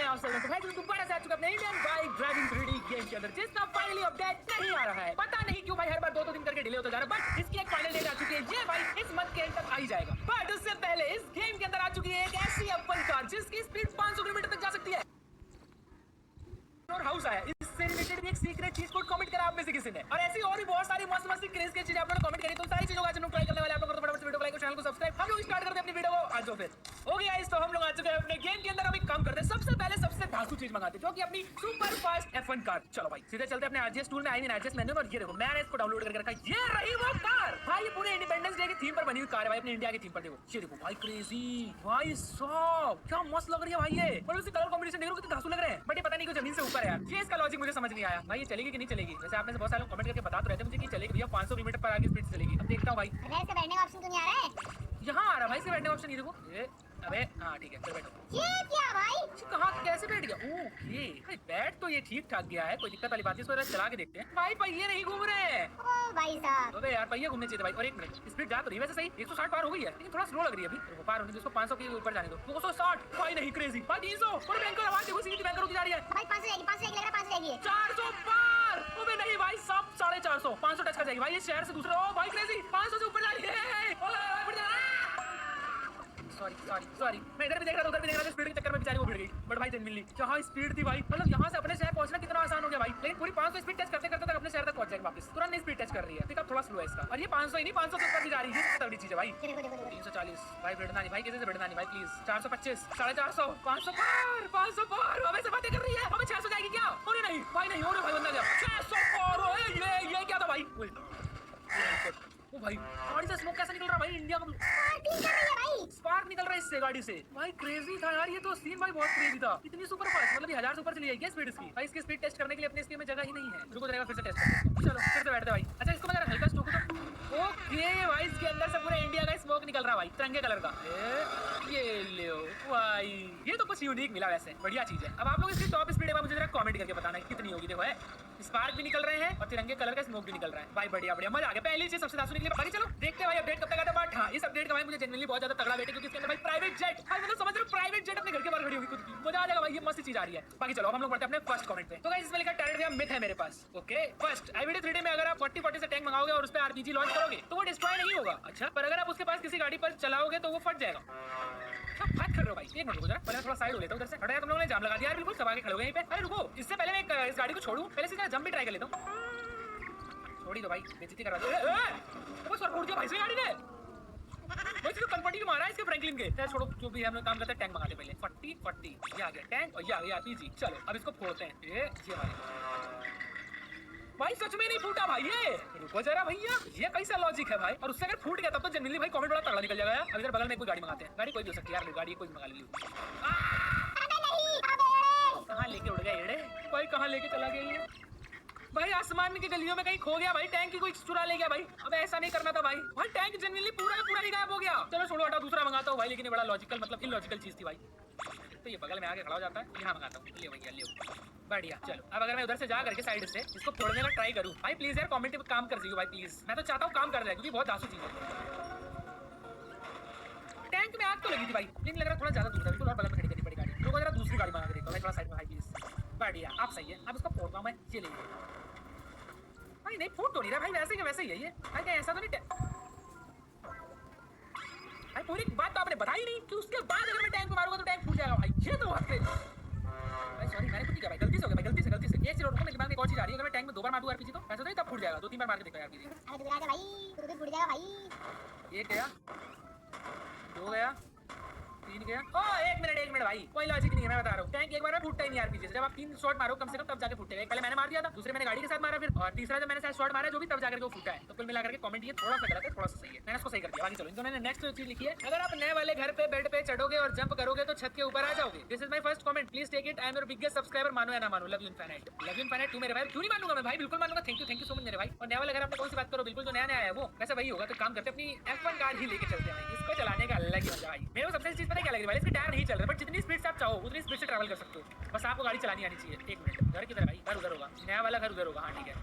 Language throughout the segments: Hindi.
आप सभी को भाई दोबारा से आ चुका अपने Indian bike driving 3D game के अंदर, जिसका फाइनली अपडेट नहीं आ रहा है। पता नहीं क्यों भाई, हर बार 2-2 दिन करके डिले होता जा रहा है, बट इसकी एक फाइनल डेट आ चुकी है। ये भाई इस मंथ के एंड तक आ ही जाएगा। बट उससे पहले इस गेम के अंदर आ चुकी है एक ऐसी F1 कार जिसकी स्पीड 500 किलोमीटर तक जा सकती है। और हाउस आया, इससे रिलेटेड भी एक सीक्रेट चीज को कमेंट करा आप में से किसी ने, और ऐसी और भी बहुत सारी मस्त मस्त क्रेज की चीजें आप लोगों ने कमेंट करी। तो सारी चीजों का आज हम ट्राई करने वाले हैं। आप लोग तो फटाफट वीडियो को लाइक और चैनल को सब्सक्राइब। हम लोग स्टार्ट करते हैं अपनी वीडियो को आज। फिर ओके गाइस, तो हम लोग आ चुके हैं अपने गेम के अंदर। अभी काम करते हैं, सबसे पहले सबसे धांसू चीज मंगाते हैं, जो कि अपनी सुपर फास्ट F1 कार। चलो भाई सीधे चलते हैं अपने RGS टूल में, आई मीन RGS मेन्यू में। और ये देखो मैंने इसको डाउनलोड करके रखा है। ये रही वो कार भाई, ये पूरे इंडिपेंडेंस डे की थीम पर बनी हुई कार है भाई, अपने इंडिया की थीम पर। देखो ये देखो भाई, क्रेजी भाई साहब, क्या मस्त लग रही है भाई। ये मतलब इसके कलर कॉम्बिनेशन देखो कितने धांसू लग रहे हैं। बट ये पता नहीं क्यों जमीन से ऊपर है यार। ये इसका लॉजिक मुझे समझ नहीं आया भाई। ये चलेगी कि नहीं चलेगी? वैसे आपने से बहुत सारे लोग कमेंट करके बता तो रहते हैं मुझे कि चलेगी भैया 500 किलोमीटर पर आगे स्पीड चलेगी। अब देखता हूँ भाई। इससे बैठने का ऑप्शन क्यों नहीं आ रहा है? यहाँ आ रहा भाई, इससे बैठने का ऑप्शन। ये देखो ये, अबे हाँ ठीक है, चल बैठो। ये क्या भाई? कहाँ कैसे बैठ गया? ओके भाई, बैठ तो ये ठीक ठाक गया है, कोई दिक्कत वाली बात है। इसको चला के देखते हैं। भाई पहिए नहीं घूम रहे हैं। ओ भाई साहब, अबे यार पहिए घूमने चाहिए भाई। और एक मिनट, स्पीड जा तो रही है वैसे सही, 160 पार हो गई है, लेकिन थोड़ा स्लो लग रही है अभी। तो पार होने दो, इसको 500 के ऊपर जाने दो। 260 भाई, नहीं क्रेजी भाई, 300 और बैंकर आवाज देखो, सीधी बैंकर की जा रही है भाई 500 जाएगी, 500 जाएगी, लग रहा है 500 जाएगी। 400 पार। अबे नहीं भाई, सब 450, 500 टच कर जाएगी भाई। ये शहर से दूसरा, ओ भाई क्रेजी 500 से ऊपर जा रही है। सॉरी मैं इधर भी देख रहा था उधर भी देख रहा था, स्पीड के चक्कर में बेचारी वो भिड़ गई। बट भाई जेन्युइनली क्या स्पीड थी भाई, मतलब यहाँ से अपने शहर पहुंचना कितना आसान हो गया भाई। लेकिन पूरी 500 स्पीड टच करते करते तक अपने शहर तक पहुंच जाएगी वापस। तुरंत नहीं स्पीड टच कर रही है, पिकअप थोड़ा स्लो है इसका। और ये 500 ही नहीं, 500 से ऊपर भी जा रही है। तगड़ी चीज है भाई। 340 भाई, भिड़ना नहीं भाई, किसी से भिड़ना नहीं भाई प्लीज। 425, 450, 500 पार, 500 पार। हमें से बातें कर रही है, हमें 600 जाएगी क्या? अरे नहीं भाई, नहीं हो रहा भाई, बंदा गया 600 पार। ये क्या था भाई? ओ भाई, गाड़ी से स्मोक कैसे निकल रहा भाई? इंडिया का स्पार्क निकल रहा है इससे गाड़ी से भाई। क्रेजी था यार ये तो सीन भाई, बहुत क्रेजी था। इतनी सुपर फास्ट, मतलब 1000 से ऊपर चली जाएगी स्पीड इसकी भाई। इसकी स्पीड टेस्ट करने के लिए अपने इसके में जगह ही नहीं है। रुको जरा फिर से टेस्ट करते हैं। चलो फिर से बैठते भाई। अच्छा इसको मैं हल्का स्टोक तो ओके भाई, इसके अंदर से पूरे इंडिया का स्मोक निकल रहा भाई, तिरंगे कलर का। ये लो भाई, ये तो कुछ यूनिक मिला वैसे, बढ़िया चीज है। अब आप लोग इसकी टॉप स्पीड है मुझे जरा कमेंट करके बताना कितनी होगी। देखो है, स्पार्क भी निकल रहे हैं और तिरंगे कलर का स्मोक भी निकल रहा है भाई। बढ़िया बढ़िया, मजा आ गया। पहली चीज सबसे निकली। बाकी चलो देखते हैं भाई अपडेट कब तक आता है। बट हाँ, इस अपडेट का भाई मुझे जेन्युइनली बहुत ज्यादा तगड़ा बैठे, क्योंकि इसके अंदर भाई प्राइवेट जेट भाई, मतलब समझ रहे हो, प्राइवेट जेट अपने घर के बाहर खड़ी होगी खुद की। मजा आ जाएगा भाई, ये मस्त चीज आ रही है। बाकी चलो हम लोग बढ़ते हैं अपने फर्स्ट कमेंट पे। तो गाइस इसमें लिखा टैलेंट भैया मिथ है मेरे पास। ओके फर्स्ट, IVD 3D में अगर आप 40 से टैंक मंगाओगे और उस पे RPG लॉन्च करोगे तो वो डिस्ट्रॉय नहीं होगा। अच्छा, पर अगर आप उसके पास किसी गाड़ी पर चलाओगे तो वो फट जाएगा। क्या बात कर रहे हो भाई? एक मिनट रुको जरा, पहले थोड़ा साइड हो लेता हूं। उधर से हटाया, तुम लोगों ने जाम लगा दिया यार, बिल्कुल सब आगे खड़े हो गए यहीं पे। अरे रुको, इससे पहले मैं इस गाड़ी को छोड़ूं, पहले सीधा जंप भी ट्राई कर लेता हूं। छोड़ी दो भाई, बेइज्जती करा दो। वो सर फोड़ दिया भाई से गाड़ी ने। भाई इसको कन्वर्टी क्यों मारा इसके फ्रैंकलिन के? खैर छोड़ो, जो भी है हम लोग काम करते हैं, टैंक मंगाते पहले। 40 ये आ गया टैंक, और ये आ गया RPG। चलो अब इसको फोड़ते हैं। ये भाई सच में नहीं फूटा भाई ये। रुको जरा भैया, ये कैसा लॉजिक है भाई? और उससे अगर फूट गया तब तो जेन्युइनली भाई कमेंट बड़ा तगड़ा निकल जाएगा यार। अब इधर बगल में कोई गाड़ी मंगाते हैं। गाड़ी कोई भी हो सकती है यार, गाड़ी कोई मंगा ली। कहाँ लेके उड़ गया एड़े भाई? कहाँ लेके चला गया ये भाई? आसमान के गलियों में कहीं खो गया भाई। टैंक की कोई चुरा ले गया भाई। अब ऐसा नहीं करना था भाई। भाई टैंक जेन्युइनली पूरा ही गायब हो गया। चलो छोड़ो हटा, दूसरा मंगाता हूँ भाई। लेकिन ये बड़ा लॉजिकल, मतलब इलॉजिकल चीज थी भाई। तो ये बगल में आके खड़ा हो जाता है, यहाँ मंगाता हूँ। ले भैया ले, बढ़िया। चलो अब अगर मैं उधर से जा करके साइड से इसको फोड़ने का ट्राई करूँ भाई, प्लीज यार कमेंट पे काम कर दीजिए भाई प्लीज। मैं तो चाहता हूँ काम कर रहा है, क्योंकि बहुत धांसू चीज है। टैंक में आग तो लगी थी भाई, लेकिन लग रहा थोड़ा ज्यादा दूर था, बिल्कुल और बगल में खड़ी करनी पड़ी गाड़ी। रुको जरा दूसरी गाड़ी मंगा के देखो भाई, थोड़ा साइड में भाई प्लीज। बढ़िया, आप सही है। अब इसको फोड़ता हूँ मैं। ये ले भाई, नहीं फूट तो नहीं रहा भाई, वैसे ही है ये भाई। क्या ऐसा तो नहीं भाई? पूरी बात तो आपने बताई नहीं कि उसके बाद अगर मैं टैंक को मारूंगा तो टैंक फूट जाएगा भाई। ये तो बात है भाई। सॉरी मैंने कुछ नहीं किया भाई, गलती से हो गया भाई, गलती से। एक चीज रुको, मेरे दिमाग में एक और चीज आ रही है। अगर मैं टैंक में 2 बार मार दूं RPG तो ऐसा तो नहीं तब फूट जाएगा? 2-3 बार मार के देखो यार RPG। अरे दूर आजा भाई, तू तो फूट जाएगा भाई। एक गया, 2 गया, 3 गया। एक मिनट भाई, कोई लॉजिक नहीं है, मैं बता रहा हूँ। टैंक एक बार में फूटता ही नहीं RPG से। जब आप 3 शॉट मारो कम से कम तब जाके फूटेगा। पहले मैंने मार दिया था, दूसरे मैंने गाड़ी के साथ मारा, फिर और तीसरा जब मैंने शायद शॉट मारा जो भी, तब जाकर वो फूटा है। तो कुल मिलाकर के कमेंट ये थोड़ा सा गलत है, थोड़ा सा सही है। मैंने इसको सही कर दिया। बाकी चलो इन्होंने नेक्स्ट चीज लिखी है, अगर आप नए वाले घर पे बेड पे चढ़ोगे और जंप करोगे तो छत के ऊपर आ जाओगे। This is my first comment, please take it. I am your biggest subscriber, मानो या ना मानो। Love you infinite. Love you infinite to मेरे भाई। क्यों नहीं मानूंगा मैं भाई, बिल्कुल मानूंगा। थैंक यू सो मच मेरे भाई। और नया वाला घर आपने कौन सी बात करो, बिल्कुल जो नया आया है वो वैसे वही होगा। तो काम करते अपनी F1 कार ही लेके चलते हैं। इसको चलाने का अलग ही मजा भाई। मेरे को सबसे चीज पता है क्या लग रही है भाई? इसके टायर नहीं चल रहे, बट जितनी स्पीड से आप चाहो उतनी स्पीड से ट्रैवल कर सकते हो। बस आपको गाड़ी चलानी आनी चाहिए। एक मिनट, घर किधर भाई? घर उधर होगा, नया वाला घर उधर होगा। हाँ ठीक है।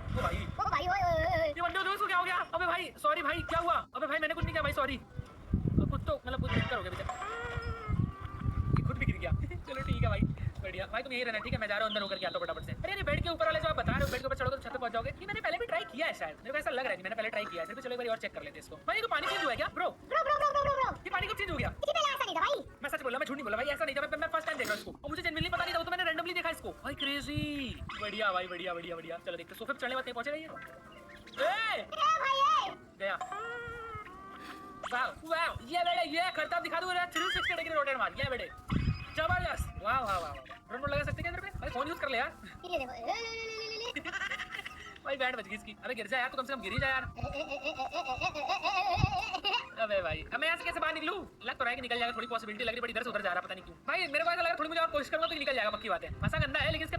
ओ भाई ओए, ये बंदे दोस्त को क्या हो गया? अबे भाई सॉरी भाई, क्या हुआ? अबे भाई मैंने कुछ नहीं किया भाई, सॉरी। कुछ तो मतलब कुछ दिक्कत हो गया बेचारा, ये खुद भी गिर गया। चलो बढ़िया भाई, तुम यही रहना, ठीक है? मैं जा रहा हूँ अंदर होकर के आता हूँ फटाफट से। अरे बेड के ऊपर वाले जो आप बता रहे हो, बेड के ऊपर चढ़ोगे तो छत पे पहुंच जाओगे, ये मैंने पहले भी ट्राई किया है शायद, मेरे को ऐसा लग रहा है कि मैंने पहले ट्राई किया है। फिर भी चलो एक बार और चेक कर लेते हैं इसको। भाई ये तो पानी चेंज हुआ है क्या ब्रो? ब्रो ये पानी कब चेंज हो गया? इसके पहले ऐसा नहीं था भाई। मैं सच बोला, मैं झूठ नहीं बोला भाई, ऐसा नहीं था। मैं फर्स्ट टाइम देख रहा हूँ इसको, और मुझे जेन्युइनली पता नहीं था, वो तो मैंने रैंडमली देखा इसको। भाई क्रेजी, बढ़िया भाई, बढ़िया बढ़िया बढ़िया। चलो देखते हैं सोफे पे चढ़ने वाले पहुंचे ये। भाई गया। वाह वाह, ये बेटे, ये करतब दिखा दूं, 360 डिग्री रोटेट मार, ये बेटे जबरदस्त। वाह वाह वाह, ड्रोन मोड लगा सकते क्या इधर पे? भाई फोन यूज कर ले यार। ये देखो भाई बैंड बज गई इसकी। अबे गिर जा यार, तू कम से कम गिर ही जा यार। अबे भाई, अब मैं यहाँ से कैसे बाहर निकलूं? लग तो रहा है कि निकल जाएगा, थोड़ी पॉसिबिलिटी लग रही है, बट इधर से उधर जा रहा, पता नहीं क्यों। भाई मेरे को ऐसा लग रहा है थोड़ी मुझे और कोशिश करूंगा तो निकल जाएगा, पक्की बात है। फंसा गंदा है लेकिन इसके